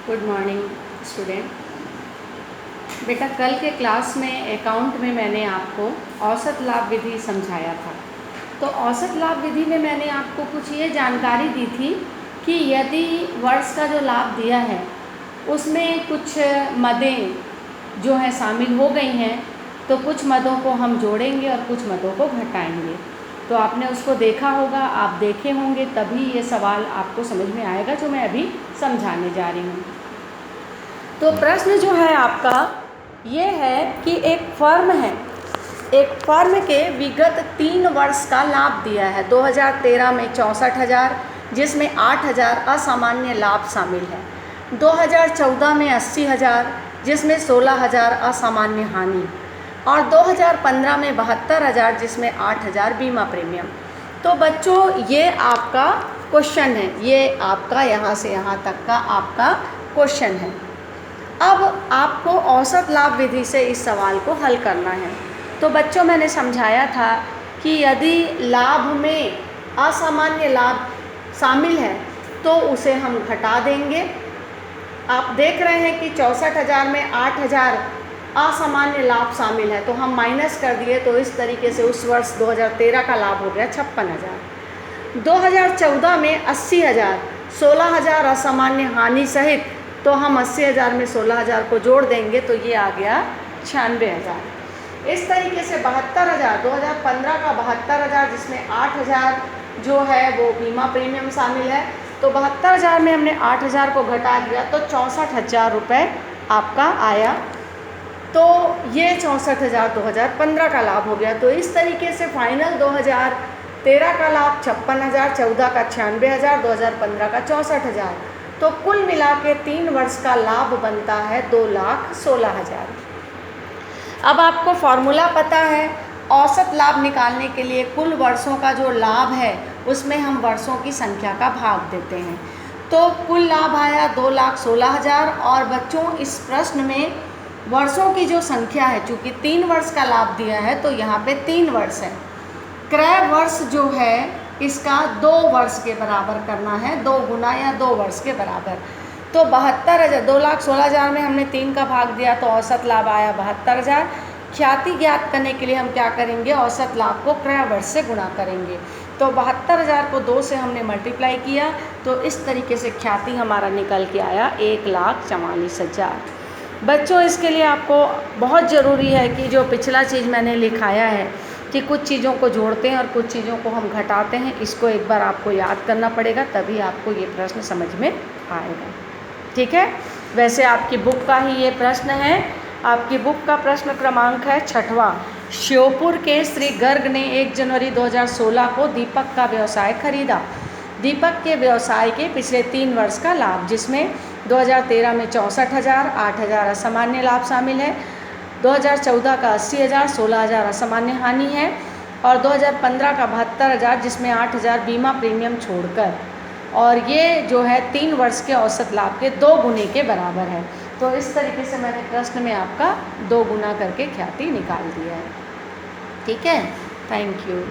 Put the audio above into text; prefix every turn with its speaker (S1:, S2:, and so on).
S1: Good morning student. बेटा, कल के क्लास में अकाउंट में मैंने आपको औसत लाभ विधि समझाया था। तो औसत लाभ विधि में मैंने आपको कुछ ये जानकारी दी थी कि यदि वर्ष का जो लाभ दिया है उसमें कुछ मदें जो हैं शामिल हो गई हैं तो कुछ मदों को हम जोड़ेंगे और कुछ मदों को घटाएंगे। तो आपने उसको देखा होगा, आप देखे होंगे, तभी ये सवाल आपको समझ में आएगा जो मैं अभी समझाने जा रही हूँ। तो प्रश्न जो है आपका ये है कि एक फर्म है, एक फर्म के विगत 3 वर्ष का लाभ दिया है। 2013 में 64,000 जिसमें 8,000 असामान्य लाभ शामिल है। 2014 में 80,000 जिसमें 16,000 असामान्य हानि, और 2015 में 72,000 जिसमें 8,000 बीमा प्रीमियम। तो बच्चों, ये आपका क्वेश्चन है, ये आपका यहाँ से यहाँ तक का आपका क्वेश्चन है। अब आपको औसत लाभ विधि से इस सवाल को हल करना है। तो बच्चों, मैंने समझाया था कि यदि लाभ में असामान्य लाभ शामिल है तो उसे हम घटा देंगे। आप देख रहे हैं कि 64,000 में 8,000 असामान्य लाभ शामिल है, तो हम माइनस कर दिए, तो इस तरीके से उस वर्ष 2013 का लाभ हो गया 56,000। 2014 में 80,000, 16,000 असामान्य हानि सहित, तो हम 80,000 में 16,000 को जोड़ देंगे तो ये आ गया 96,000। इस तरीके से 72,000, 2015 का 72,000 जिसमें 8,000 जो है वो बीमा प्रीमियम शामिल है, तो 72,000 में हमने 8,000 को घटा दिया तो 64,000 रुपये आपका आया। तो ये 64,000 2015 का लाभ हो गया। तो इस तरीके से फाइनल 2013 का लाभ 56,000, 14 का 96,000, 2015 का 64,000। तो कुल मिला के 3 वर्ष का लाभ बनता है 2,16,000। अब आपको फॉर्मूला पता है, औसत लाभ निकालने के लिए कुल वर्षों का जो लाभ है उसमें हम वर्षों की संख्या का भाग देते हैं। तो कुल लाभ आया 2,16,000। और बच्चों, इस प्रश्न में वर्षों की जो संख्या है, चूँकि 3 वर्ष का लाभ दिया है तो यहाँ पे 3 वर्ष है। क्रय वर्ष जो है इसका 2 वर्ष के बराबर करना है, 2 गुना या 2 वर्ष के बराबर। तो 72,000, 2,16,000 में हमने 3 का भाग दिया तो औसत लाभ आया 72,000। ख्याति ज्ञात करने के लिए हम क्या करेंगे, औसत लाभ को क्रय वर्ष से गुणा करेंगे। तो 72,000 को 2 से हमने मल्टीप्लाई किया तो इस तरीके से ख्याति हमारा निकल के आया 1,44,000। बच्चों, इसके लिए आपको बहुत ज़रूरी है कि जो पिछला चीज़ मैंने लिखाया है कि कुछ चीज़ों को जोड़ते हैं और कुछ चीज़ों को हम घटाते हैं, इसको एक बार आपको याद करना पड़ेगा, तभी आपको ये प्रश्न समझ में आएगा। ठीक है, वैसे आपकी बुक का ही ये प्रश्न है। आपकी बुक का प्रश्न क्रमांक है 6वां। श्योपुर के श्री गर्ग ने 1 जनवरी 2016 को दीपक का व्यवसाय खरीदा। दीपक के व्यवसाय के पिछले 3 वर्ष का लाभ, जिसमें 2013 में 64,000, 8,000 असामान्य लाभ शामिल है, 2014 का 80,000, 16,000 असामान्य हानि है, और 2015 का 72,000 जिसमें 8,000 बीमा प्रीमियम छोड़कर। और ये जो है 3 वर्ष के औसत लाभ के 2 गुने के बराबर है। तो इस तरीके से मैंने प्रश्न में आपका 2 गुना करके ख्याति निकाल दिया है। ठीक है, थैंक यू।